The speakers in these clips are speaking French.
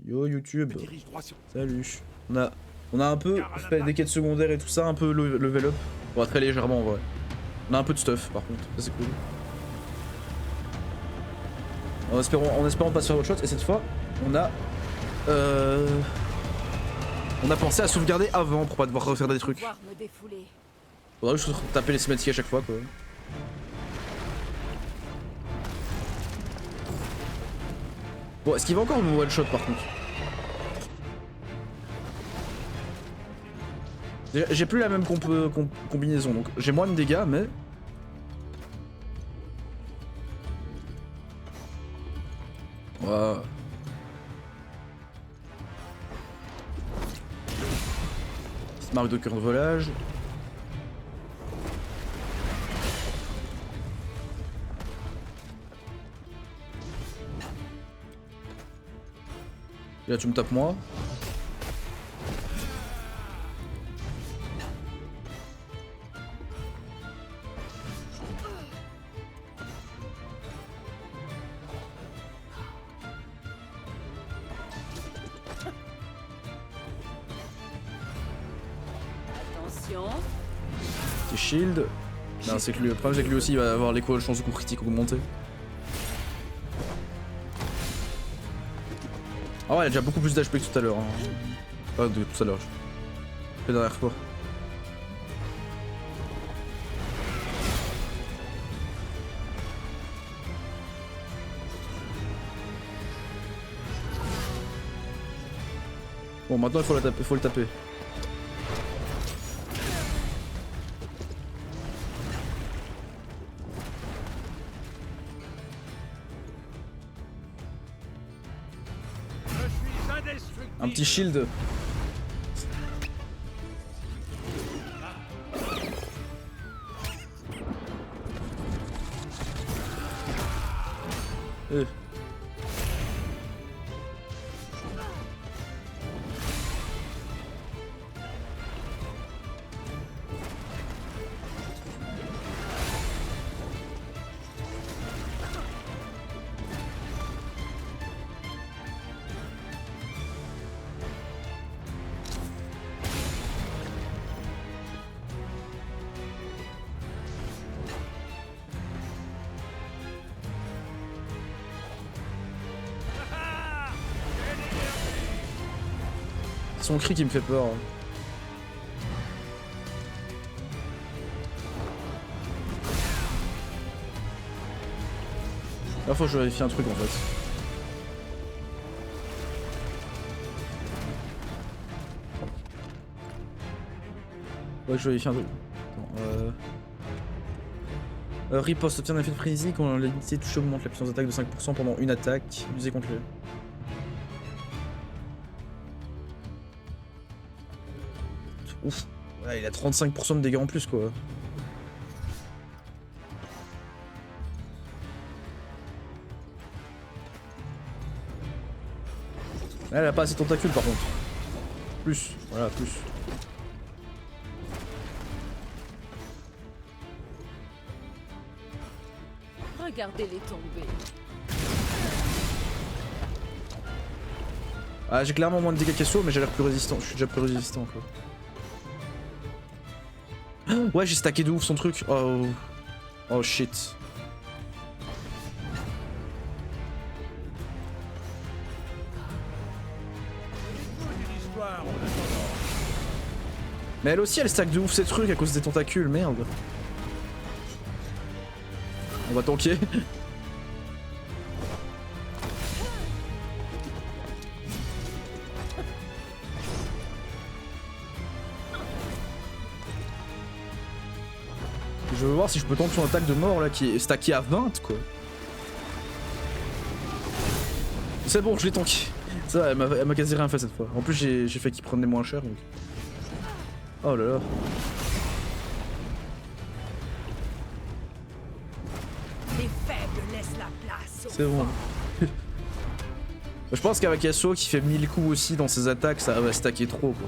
Yo YouTube. Je dirige droit sur... Salut. On a un peu fait des quêtes secondaires et tout ça, un peu level up. Bon, très légèrement en vrai. On a un peu de stuff par contre, ça c'est cool. En espérant pas se faire autre chose, et cette fois, on a pensé à sauvegarder avant pour pas devoir refaire des trucs. Faudrait juste taper les cinématiques à chaque fois quoi. Bon, est-ce qu'il va encore me one shot par contre? J'ai plus la même combinaison, donc j'ai moins de dégâts, mais... Wow. Petite marque de cœur de volage. Et là tu me tapes moi. Petit shield. Non, c'est que lui, le problème c'est que lui aussi il va avoir les chances de coup critique augmentées. Ah ouais, il a déjà beaucoup plus d'HP que tout à l'heure. Hein. Pas de tout à l'heure. La dernière fois. Bon, maintenant il faut le taper. Un petit shield. Son cri qui me fait peur. Là faut que je vérifie un truc en fait. Ouais, je vérifie un truc. Riposte obtient un effet de frénésie quand l'unité touchée augmente la puissance d'attaque de 5% pendant une attaque usée contre lui. Ouf, ouais, il a 35% de dégâts en plus quoi. Là, elle a pas assez de tentacules par contre. Plus, voilà, plus. Regardez-les tomber. Ah, j'ai clairement moins de dégâts qu'Esso, mais j'ai l'air plus résistant. Je suis déjà plus résistant quoi. Ouais, j'ai stacké de ouf son truc. Oh, oh shit. Mais elle aussi, elle stack de ouf ses trucs à cause des tentacules, merde. On va tanker. Je veux voir si je peux tanker son attaque de mort là qui est stacké à 20 quoi. C'est bon, je l'ai tanké. Ça, elle m'a quasi rien fait cette fois. En plus, j'ai fait qu'il prenait moins cher donc. Oh là là. Les faibles laissent la place. C'est bon. Je pense qu'avec Yasuo qui fait 1000 coups aussi dans ses attaques, ça va stacker trop quoi.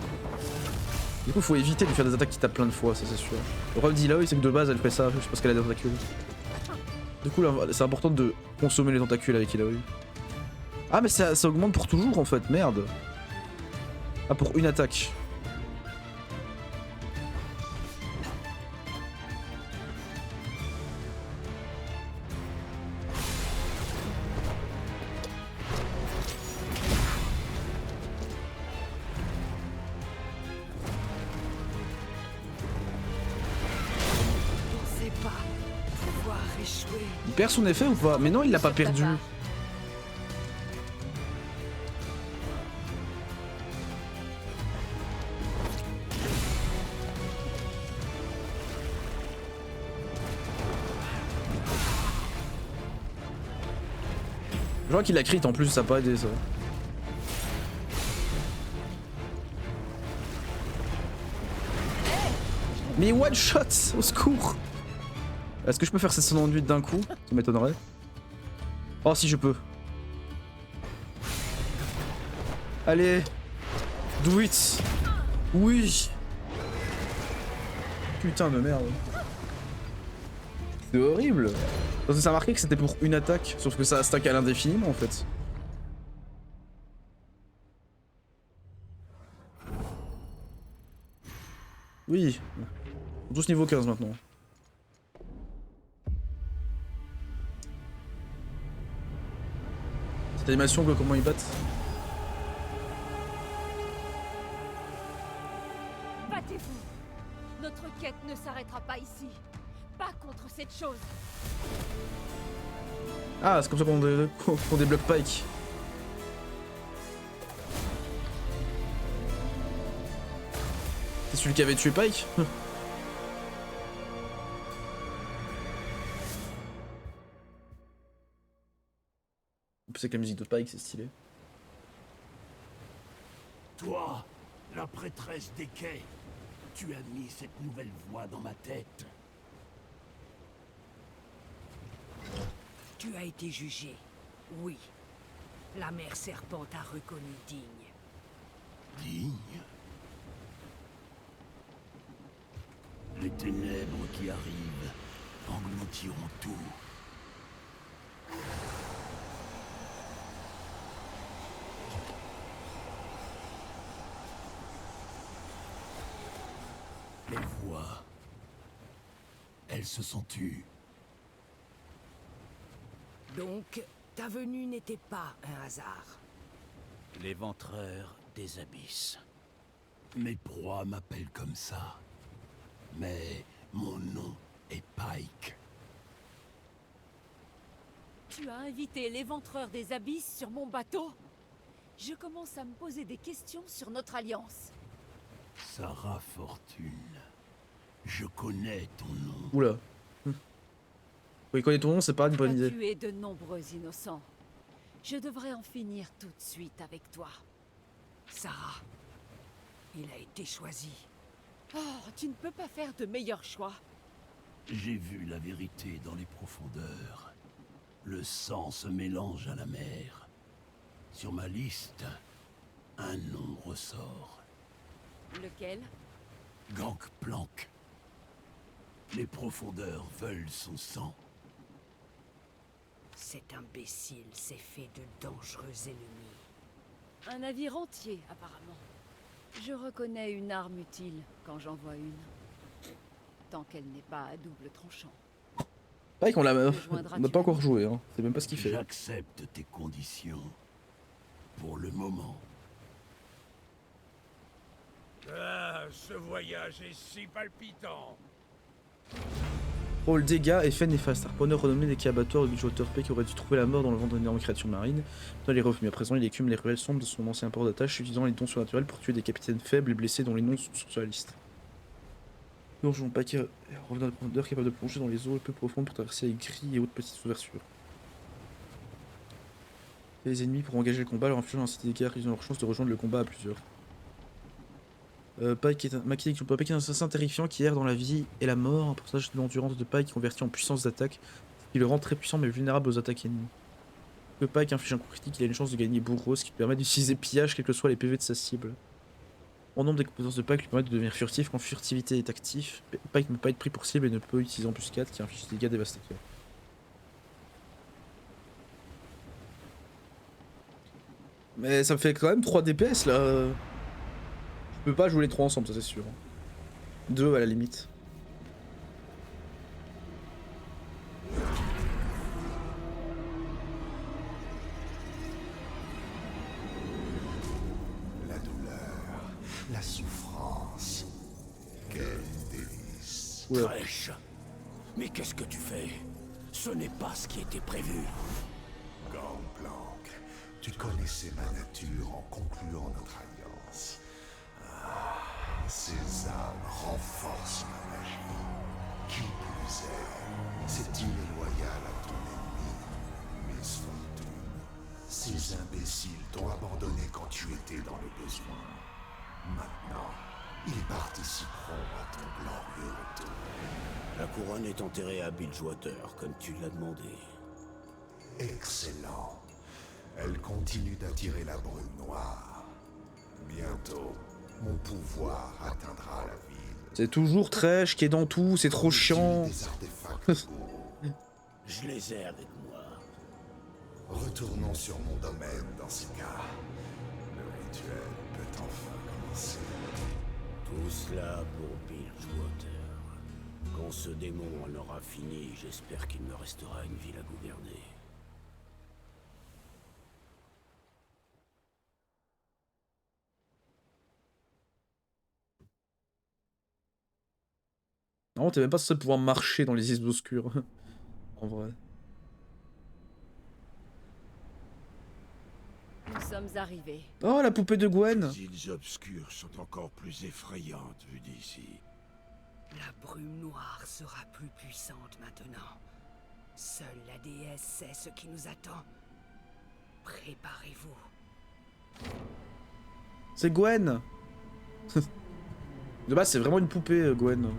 Du coup, faut éviter de lui faire des attaques qui tapent plein de fois, ça c'est sûr. Le problème d'Illaoi, c'est que de base elle fait ça, juste parce qu'elle a des tentacules. Du coup, c'est important de consommer les tentacules avec Illaoi. Ah mais ça augmente pour toujours en fait, merde. Ah pour une attaque. On sait pas. Pouvoir échouer. Il perd son effet ou pas? Mais non, il l'a pas perdu. Je crois qu'il a crit en plus, ça a pas aidé ça. Mais one shot, au secours. Est-ce que je peux faire 798 d'un coup? Ça m'étonnerait. Oh si je peux. Allez. Do it. Oui. Putain de merde. C'est horrible. Parce que ça marquait que c'était pour une attaque, sauf que ça stack à l'indéfiniment en fait. Oui. On est tous niveau 15 maintenant. Cette animation, quoi, comment ils battent. Battez-vous. Notre quête ne s'arrêtera pas ici. Pas contre cette chose. Ah, c'est comme ça qu'on débloque Pike. C'est celui qui avait tué Pike? C'est que la musique de Pike, c'est stylé. Toi, la prêtresse des quais, tu as mis cette nouvelle voix dans ma tête. Tu as été jugé. Oui. La mère serpent t'a reconnu digne. Digne. Les ténèbres qui arrivent engloutiront tout. Les voix, elles se sont tues. Donc, ta venue n'était pas un hasard. L'éventreur des abysses. Mes proies m'appellent comme ça. Mais mon nom est Pike. Tu as invité l'éventreur des abysses sur mon bateau? Je commence à me poser des questions sur notre alliance. Sarah Fortune. Je connais ton nom. Oula. Oui, connaître ton nom, c'est pas une bonne Tu as idée. tué de nombreux innocents. Je devrais en finir tout de suite avec toi. Sarah, il a été choisi. Oh, tu ne peux pas faire de meilleur choix. J'ai vu la vérité dans les profondeurs. Le sang se mélange à la mer. Sur ma liste, un nom ressort. Lequel? Gangplank. Les profondeurs veulent son sang. Cet imbécile s'est fait de dangereux ennemis. Un navire entier, apparemment. Je reconnais une arme utile quand j'en vois une. Tant qu'elle n'est pas à double tranchant. Pike, on n'a pas encore joué, hein. C'est même pas ce qu'il fait. J'accepte tes conditions. Pour le moment. Ah, ce voyage est si palpitant. Rôle dégâts, effet néfaste. Harponneur renommé des quais abattoirs de Bridgewater Bay qui aurait dû trouver la mort dans le ventre d'une énorme créature marine. Dans les revenus. À présent, il écume les ruelles sombres de son ancien port d'attache, utilisant les dons surnaturels pour tuer des capitaines faibles et blessés dont les noms sont sur la liste. Donjon Pike revenant de profondeur capable de plonger dans les eaux peu profondes pour traverser les grilles et autres petites ouvertures. Les ennemis pour engager le combat leur infligeant ainsi des dégâts, ils ont leur chance de rejoindre le combat à plusieurs. Pike est un assassin terrifiant qui erre dans la vie et la mort, un personnage de l'endurance de Pike converti en puissance d'attaque, qui le rend très puissant mais vulnérable aux attaques ennemies. Que Pike inflige un coup critique, il a une chance de gagner Bourreau, ce qui lui permet d'utiliser pillage quels que soient les PV de sa cible. En nombre des compétences de Pike lui permet de devenir furtif quand furtivité est actif. Pike ne peut pas être pris pour cible et ne peut utiliser embuscade qui inflige des dégâts dévastateurs. Mais ça me fait quand même 3 DPS là. Je peux pas jouer les 3 ensemble, ça c'est sûr. 2 à la limite. La douleur, la souffrance. Quel délice. Ouais. Trèche. Mais qu'est-ce que tu fais? Ce n'est pas ce qui était prévu. Gangplank, tu connaissais ma nature en concluant notre alliance. Ces âmes renforcent ma magie. Qui plus est, c'est illoyal à ton ennemi, Miss Fortune. Ces imbéciles t'ont abandonné quand tu étais dans le besoin. Maintenant, ils participeront à ton glorieux retour. La couronne est enterrée à Bilgewater, comme tu l'as demandé. Excellent. Elle continue d'attirer la brume noire. Bientôt, mon pouvoir atteindra la ville. C'est toujours Trèche qui est dans tout, c'est trop chiant. Des artefacts beaux. Je les ai avec moi. Retournons sur mon domaine dans ce cas. Le rituel peut enfin commencer. Tout cela pour Bilgewater. Quand ce démon en aura fini, j'espère qu'il me restera une ville à gouverner. Non, t'es même pas censé pouvoir marcher dans les îles obscures. En vrai. Nous sommes arrivés. Oh, la poupée de Gwen. Les îles obscures sont encore plus effrayantes vues d'ici. La brume noire sera plus puissante maintenant. Seule la déesse sait ce qui nous attend. Préparez-vous. C'est Gwen. De base, c'est vraiment une poupée, Gwen.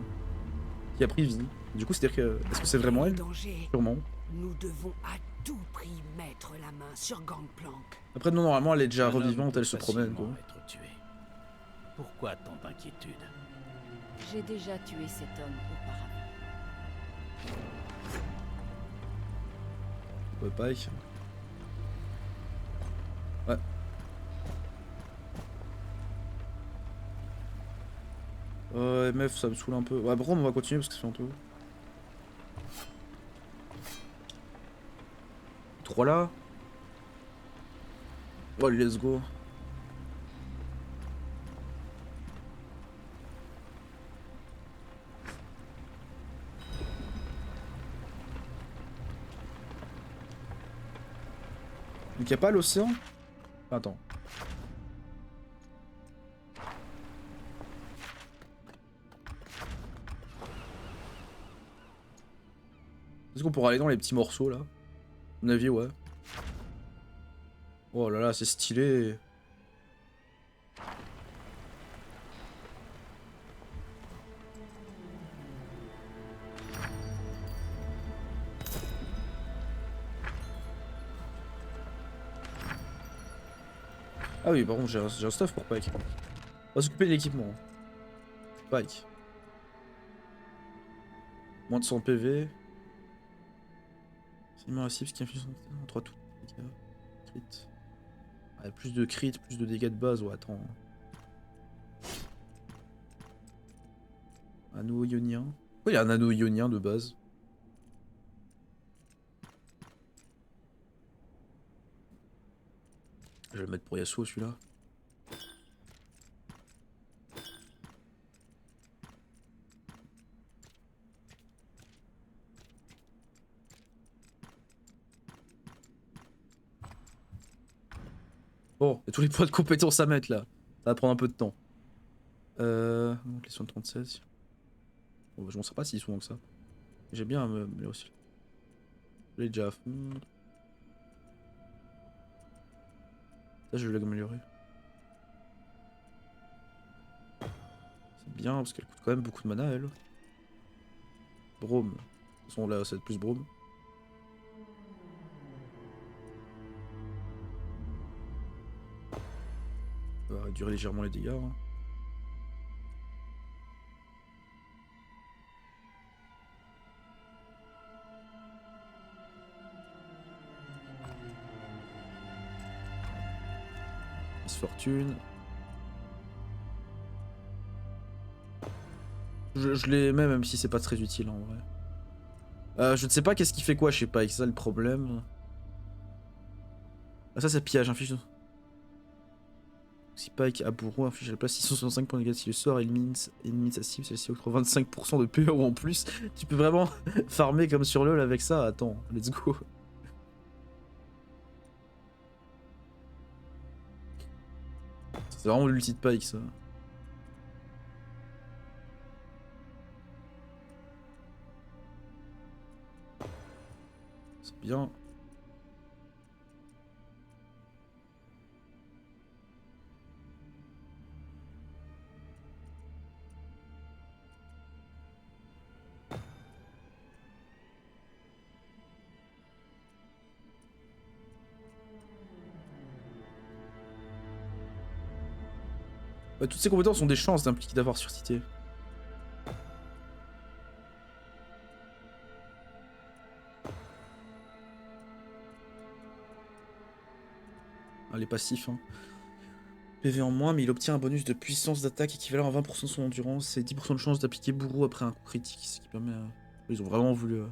Qui a pris vie. Du coup, c'est-à-dire que... Est-ce que c'est vraiment elle? Danger. Sûrement. Nous devons à tout prix mettre la main sur Gangplank. Après, non, normalement, elle est déjà Un homme revivante, peut elle se promène, quoi. facilement être tué. Pourquoi tant d'inquiétude? J'ai déjà tué cet homme auparavant. Ouais, Pike. Ouais. MF, ça me saoule un peu. Ouais, bro, on va continuer parce que c'est bientôt. 3 là. Oh, allez, let's go. Donc y'a pas l'océan? Attends. Est-ce qu'on pourra aller dans les petits morceaux là? À mon avis, ouais. Oh là là, c'est stylé. Ah oui, par contre, j'ai un stuff pour Pike. On va s'occuper de l'équipement. Pike. Moins de 100 PV. C'est immersive, ce qui inflige en 3 tout. Crit. Ouais, plus de crit, plus de dégâts de base. Ouais, attends. Anneau ionien. Pourquoi il y a un anneau ionien de base? Je vais le mettre pour Yasuo celui-là. Bon, il y a tous les points de compétence à mettre là. Ça va prendre un peu de temps. Donc les 76. Bon, bah, je m'en sers pas si souvent que ça. J'ai bien mais aussi. Je l'ai déjà à fond. Ça, je vais l'améliorer. C'est bien parce qu'elle coûte quand même beaucoup de mana, elle. Brome. De toute façon, là, c'est plus Brome. Ça va réduire légèrement les dégâts. Hein. Misfortune. Je les mets même si c'est pas très utile en vrai. Je ne sais pas qu'est-ce qui fait quoi chez Pike, c'est ça le problème. Ah ça pillage, inflige. Si Pike a bourreau, inflige à la place 665 points négatifs. Si le sort élimine sa cible, celle-ci octroie 25% de PO en plus. Tu peux vraiment farmer comme sur LoL avec ça. Attends, let's go. C'est vraiment l'ulti de Pike ça. C'est bien. Bah, toutes ces compétences ont des chances d'impliquer d'avoir surcité. Ah, les passifs, hein. PV en moins, mais il obtient un bonus de puissance d'attaque équivalent à 20% de son endurance et 10% de chance d'appliquer bourreau après un coup critique, ce qui permet... Ils ont vraiment voulu...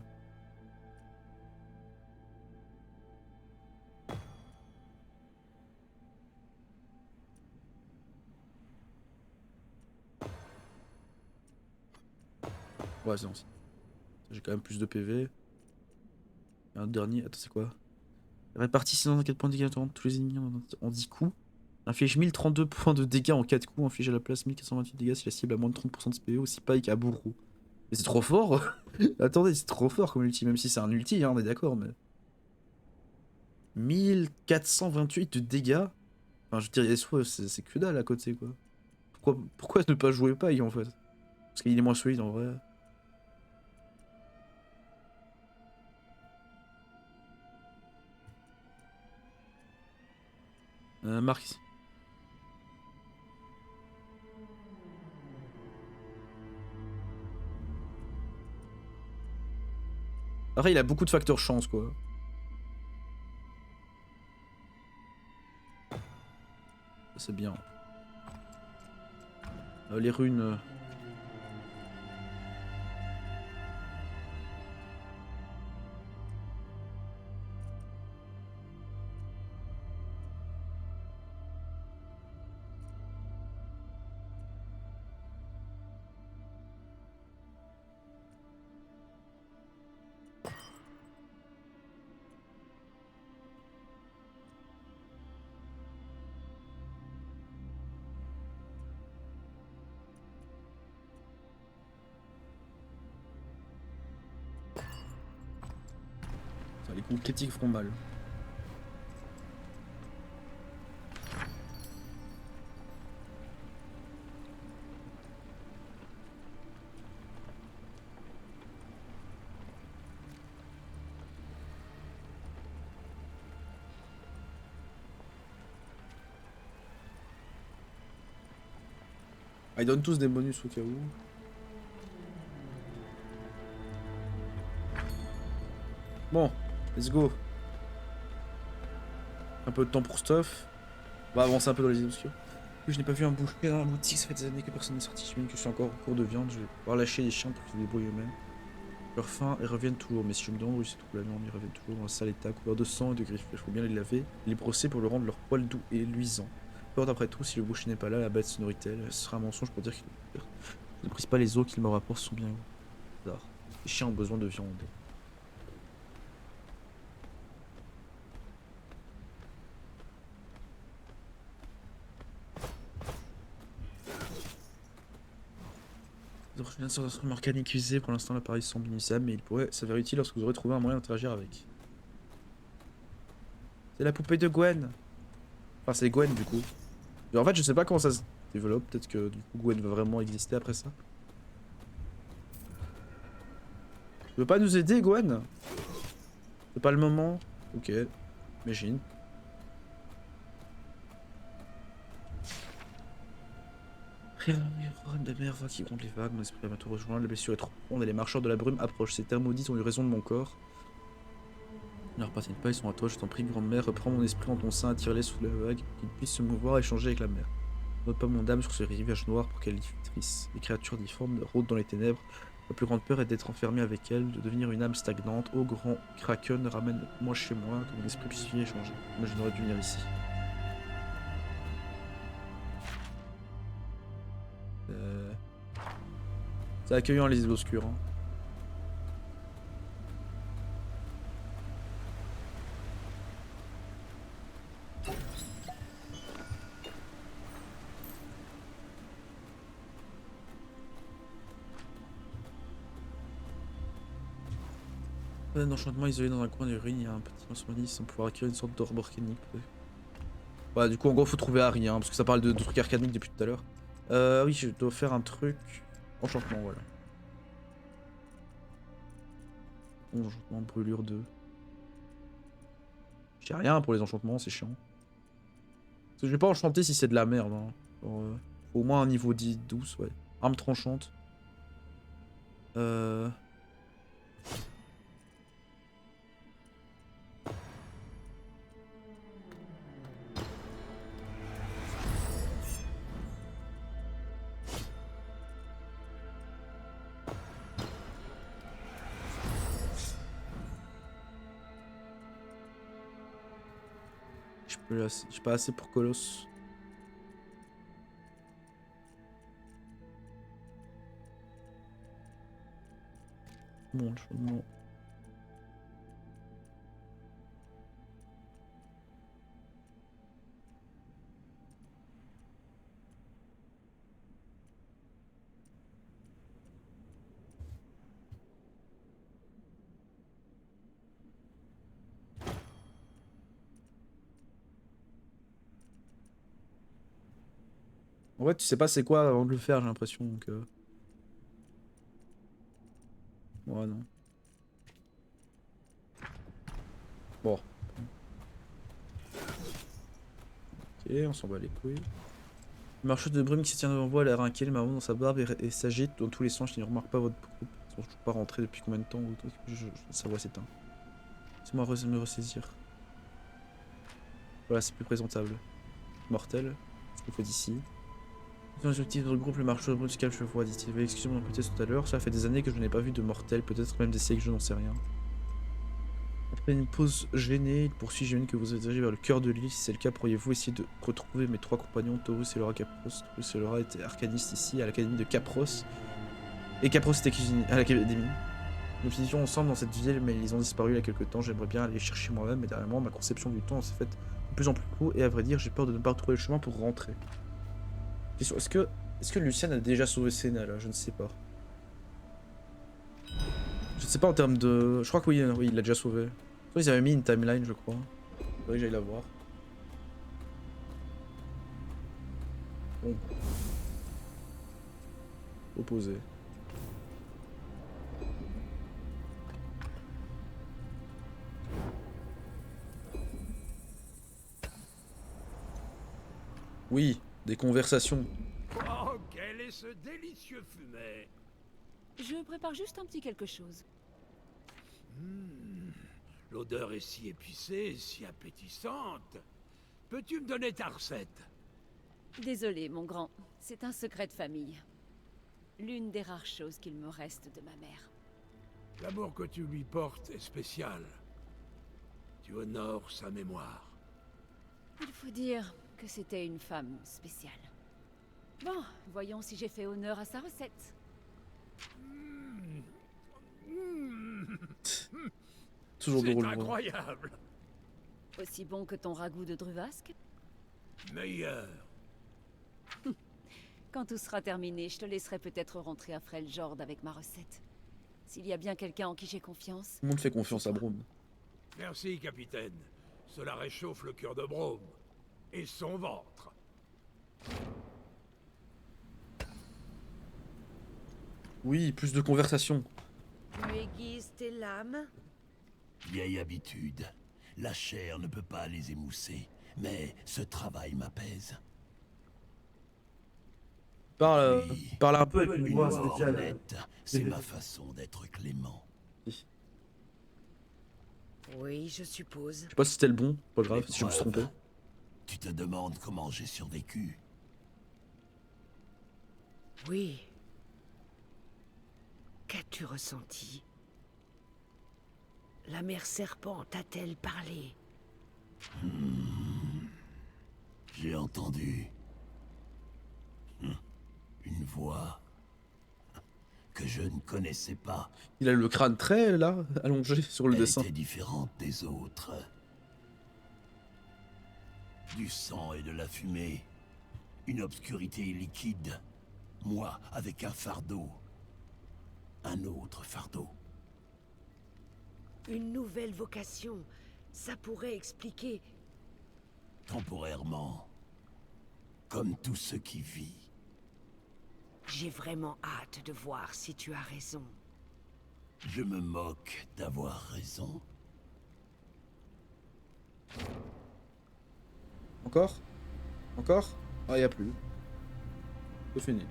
Ouais, c'est bon. J'ai quand même plus de PV. Et un dernier... Attends, c'est quoi? Répartit 604 points de dégâts dans tous les ennemis en 10 coups. Inflige 1032 points de dégâts en 4 coups. Inflige à la place 1428 dégâts si la cible a moins de 30% de PO. Si Pike a bourreau. Mais c'est trop fort. Attendez, c'est trop fort comme ulti. Même si c'est un ulti, hein, on est d'accord, mais... 1428 de dégâts. Enfin, je dirais, c'est que dalle à côté, quoi. Pourquoi ne pas jouer Pike, en fait? Parce qu'il est moins solide, en vrai. Marc. Après, il a beaucoup de facteurs chance, quoi. C'est bien. Les runes... Les coups critiques feront mal. Ah, ils donnent tous des bonus au cas où. Bon, let's go. Un peu de temps pour stuff. On va avancer un peu dans les obscurs. Je n'ai pas vu un boucher dans la boutique, ça fait des années que personne n'est sorti. J'imagine que je suis encore en cours de viande. Je vais pouvoir lâcher les chiens pour qu'ils se débrouillent eux-mêmes. Leur faim et reviennent toujours. Mais si je me demande où ils se trouvent la viande, ils reviennent toujours dans un sale état, couvert de sang et de griffes. Il faut bien les laver et les brosser pour leur rendre leur poil doux et luisant. Peu après tout, si le boucher n'est pas là, la bête se nourrit-elle. Ce sera un mensonge pour dire qu'il ne prise pas les os qu'il me rapporte sont bien bizarres. Les chiens ont besoin de viande. Une instrument mécanique usé, pour l'instant l'appareil semble inutilisable, mais il pourrait s'avérer utile lorsque vous aurez trouvé un moyen d'interagir avec. C'est la poupée de Gwen. Enfin c'est Gwen du coup. Et en fait je sais pas comment ça se développe, peut-être que du coup Gwen va vraiment exister après ça. Tu veux pas nous aider Gwen? C'est pas le moment? Ok, imagine. De mer va qui compte les vagues, mon esprit va bientôt rejoindre, la blessure est trop profonde et les marcheurs de la brume approchent. Ces termes maudits ont eu raison de mon corps. Ne leur appartiennent pas, ils sont à toi, je t'en prie, grande-mère, reprends mon esprit en ton sein, attire-les sous la vague, qu'ils puissent se mouvoir et échanger avec la mer. N'ôte pas mon âme sur ce rivage noir pour qu'elle trisse. Les créatures difformes rôdent dans les ténèbres. Ma plus grande peur est d'être enfermé avec elles, de devenir une âme stagnante. Ô grand kraken, ramène-moi chez moi, que mon esprit puisse y échanger. Moi, je n'aurais dû venir ici. C'est accueillant les îles obscures. Hein. Un enchantement isolé dans un coin de ruine, il y a un petit insommalisme sans pouvoir acquérir une sorte d'orbe arcanique. Bah du coup en gros faut trouver Harry, hein, parce que ça parle de trucs arcaniques depuis tout à l'heure. Oui, je dois faire un truc... Enchantement, voilà. Enchantement, brûlure 2. J'ai rien pour les enchantements, c'est chiant. Parce que je vais pas enchanter si c'est de la merde. Hein. Genre, faut au moins un niveau 10, 12, ouais. Arme tranchante. J'ai pas assez pour Colosse. Bon, non. En vrai, tu sais pas c'est quoi avant de le faire, j'ai l'impression. Donc, ouais, non. Bon. Ok, on s'en bat les couilles. Le marcheur de brume qui se tient devant vous a l'air inquiet, le marron dans sa barbe et s'agite dans tous les sens. Je ne remarque pas votre groupe. Ils sont toujours pas rentrés depuis combien de temps ou sa voix s'éteint. Laissez-moi me ressaisir. Voilà, c'est plus présentable. Mortel, ce qu'il faut d'ici. Dans l'objectif de notre groupe, le marcheur de brume se calme, je vois, dit-il. Excusez-moi d'en tout à l'heure, ça fait des années que je n'ai pas vu de mortel, peut-être même des siècles, je n'en sais rien. Après une pause gênée, il poursuit, j'imagine que vous êtes dirigé vers le cœur de l'île. Si c'est le cas, pourriez-vous essayer de retrouver mes trois compagnons, Taurus et Laura Capros. Taurus et Laura étaient arcanistes ici, à l'académie de Capros. Et Capros était cuisinier à l'académie. Nous vivions ensemble dans cette ville, mais ils ont disparu il y a quelques temps. J'aimerais bien aller les chercher moi-même, mais dernièrement, ma conception du temps s'est faite de plus en plus court, et à vrai dire, j'ai peur de ne pas retrouver le chemin pour rentrer. Est-ce que Lucienne a déjà sauvé Senna, là? Je ne sais pas. Je ne sais pas en termes de... Je crois que oui, oui il l'a déjà sauvé. Ils avaient mis une timeline, je crois. Faudrait que j'aille la voir. Bon. Opposé. Oui, des conversations. Oh, quel est ce délicieux fumet! Je prépare juste un petit quelque chose. L'odeur est si épicée, si appétissante. Peux-tu me donner ta recette? Désolé, mon grand. C'est un secret de famille. L'une des rares choses qu'il me reste de ma mère. L'amour que tu lui portes est spécial. Tu honores sa mémoire. Il faut dire que c'était une femme spéciale. Bon, voyons si j'ai fait honneur à sa recette. Toujours drôle. C'est incroyable. Aussi bon que ton ragoût de Druvasque? Meilleur. Quand tout sera terminé, je te laisserai peut-être rentrer à Freljord avec ma recette. S'il y a bien quelqu'un en qui j'ai confiance... Tout le monde fait confiance à Brome. Merci, capitaine. Cela réchauffe le cœur de Brome. Et son ventre. Oui, plus de conversations. Tu aiguises tes lames? Vieille habitude. La chair ne peut pas les émousser, mais ce travail m'apaise. Parle un peu avec une Une voix mort spéciale. honnête, c'est ma façon d'être clément. Oui, je suppose. Je sais pas si c'était le bon, pas grave, Les si je me suis preuves. trompé. Tu te demandes comment j'ai survécu. Oui. Qu'as-tu ressenti? La mère serpent t'a-t-elle parlé? J'ai entendu une voix que je ne connaissais pas. Il a le crâne très là, allongé sur le Elle dessin. était différente des autres. Du sang et de la fumée. Une obscurité liquide. Moi, avec un fardeau. Un autre fardeau. Une nouvelle vocation. Ça pourrait expliquer... Temporairement. Comme tout ce qui vit. J'ai vraiment hâte de voir si tu as raison. Je me moque d'avoir raison. Encore? Encore? Ah, y a plus. C'est fini.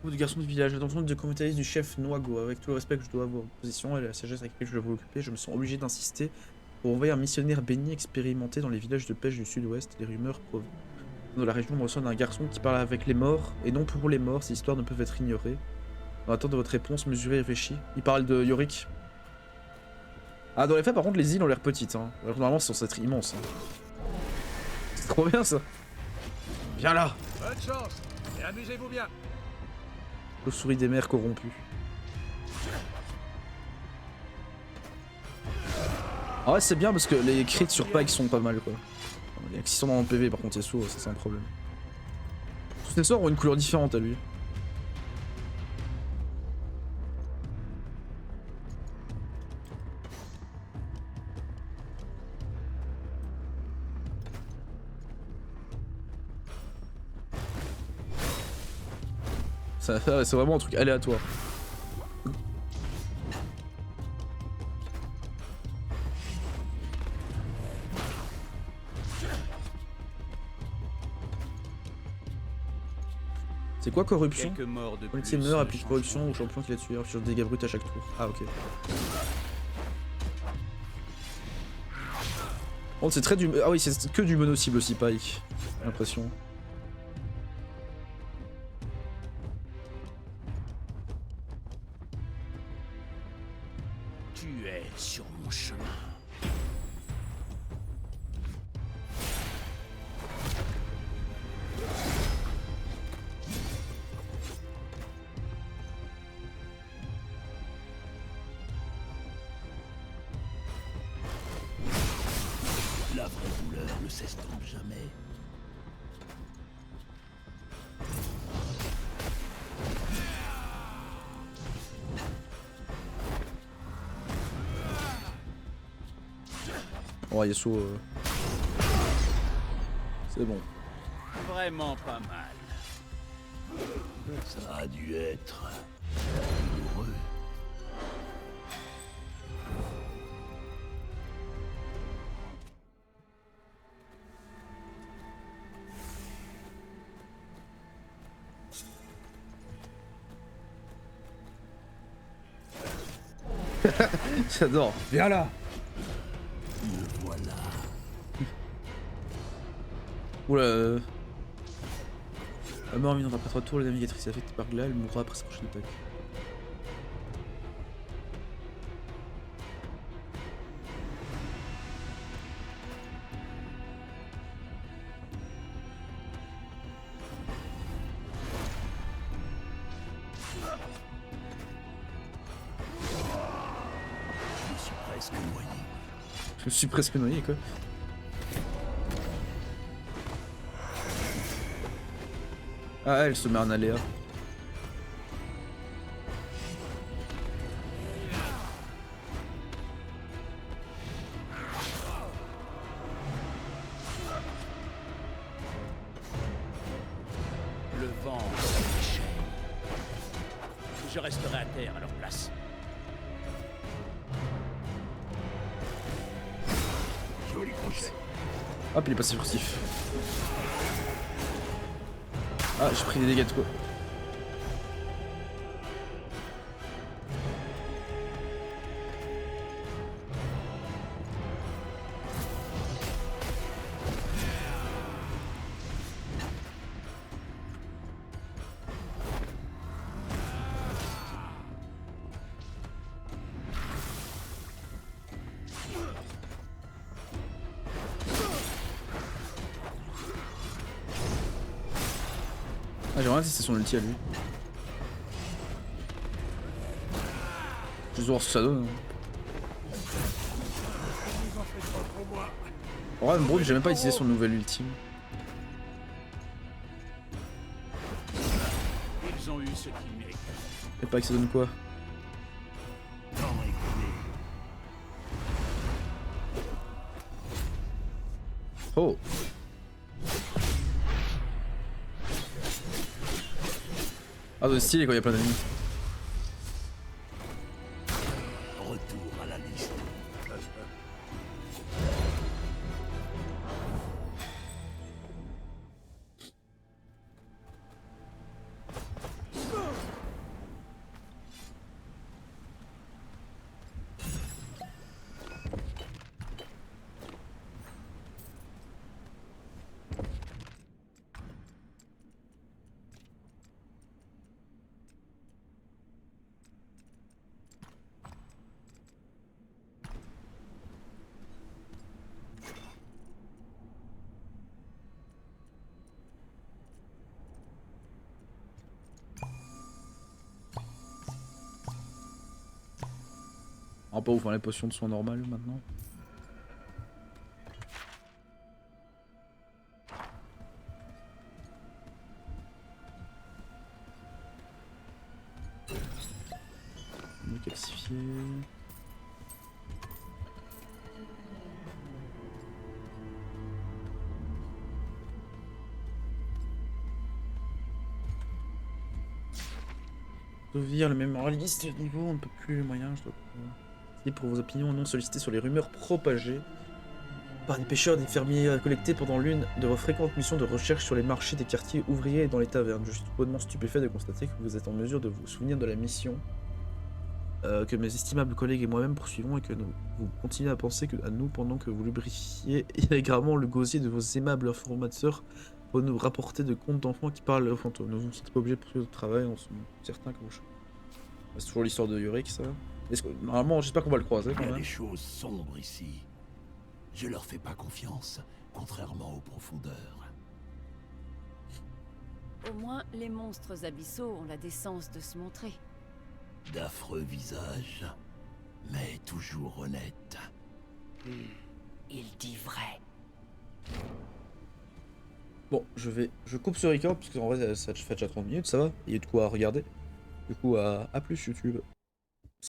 Vous de garçon du village, attention de commentaire du chef Noago. Avec tout le respect que je dois à vos positions et la sagesse avec laquelle je dois vous occuper, je me sens obligé d'insister pour envoyer un missionnaire béni expérimenté dans les villages de pêche du sud-ouest. Les rumeurs provenant de la région me reçoivent d'un garçon qui parle avec les morts, et non pour les morts, ces histoires ne peuvent être ignorées. Dans l'attente de votre réponse, mesurée et réfléchie. Il parle de Yorick. Ah, dans les faits, par contre, les îles ont l'air petites. Hein. Alors, normalement, c'est censé être immense. Hein. C'est trop bien, ça. Viens là. Bonne chance et amusez-vous bien. Le souris des mers corrompu. Ah ouais, c'est bien parce que les crits sur Pike sont pas mal, quoi. Les qui sont dans le PV, par contre, Yasuo, ça c'est un problème. Tous les sorts ont une couleur différente à lui. C'est vraiment un truc aléatoire. C'est quoi corruption? Quand il meurt, applique corruption au champion qui l'a tué, sur dégâts bruts à chaque tour. Ah ok. Oh, c'est très du... Ah oui, c'est que du mono-cible aussi, Pike. J'ai l'impression. Tu es sur mon chemin. La vraie douleur ne s'estompe jamais. Oh, Yasuo... C'est bon. Vraiment pas mal. Ça a dû être douloureux. J'adore. Viens là. Me voilà. Oula. La mort mise dans un pas 3 tours, la navigatrice est affectée par Gla, elle mourra après sa prochaine attaque. Je suis presque noyé. Je me suis presque noyé quoi. Ah, elle se met un aléa. Le vent se déchaîne. Je resterai à terre à leur place. Joli coup. Hop, il est passé furtif. Ah, j'ai pris des dégâts de quoi. Ah, j'aimerais bien tester son ulti à lui. Juste voir ce que ça donne. En vrai, Brood, j'ai même pas utilisé son nouvel ultime. Ils ont eu ce qu'ils méritaient. Et pas que ça donne quoi. Temps écoulé. Oh! Ah, c'est stylé quand il y a plein d'ennemis. Retour à la liste. On va pas ouvrir les potions de soins normales maintenant. On va calcifier. Ouvrir le mémorialiste niveau, on ne peut plus les moyens, je dois. Et pour vos opinions non sollicitées sur les rumeurs propagées par des pêcheurs et des fermiers collectés pendant l'une de vos fréquentes missions de recherche sur les marchés des quartiers ouvriers et dans les tavernes. Je suis hautement stupéfait de constater que vous êtes en mesure de vous souvenir de la mission que mes estimables collègues et moi-même poursuivons et que vous continuez à penser à nous pendant que vous lubrifiez illégalement le gosier de vos aimables informateurs pour nous rapporter de contes d'enfants qui parlent aux fantômes. Nous ne sommes pas obligés de poursuivre notre travail, on sommes certains que vous... C'est toujours l'histoire de Yorick, ça. Normalement, j'espère qu'on va le croiser quand Il y a même. des choses sombres ici. Je leur fais pas confiance, contrairement aux profondeurs. Au moins, les monstres abyssaux ont la décence de se montrer. D'affreux visages, mais toujours honnêtes. Il dit vrai. Bon, je coupe ce record parce qu'en vrai ça fait déjà 30 minutes, ça va. Il y a de quoi regarder. Du coup, à plus YouTube.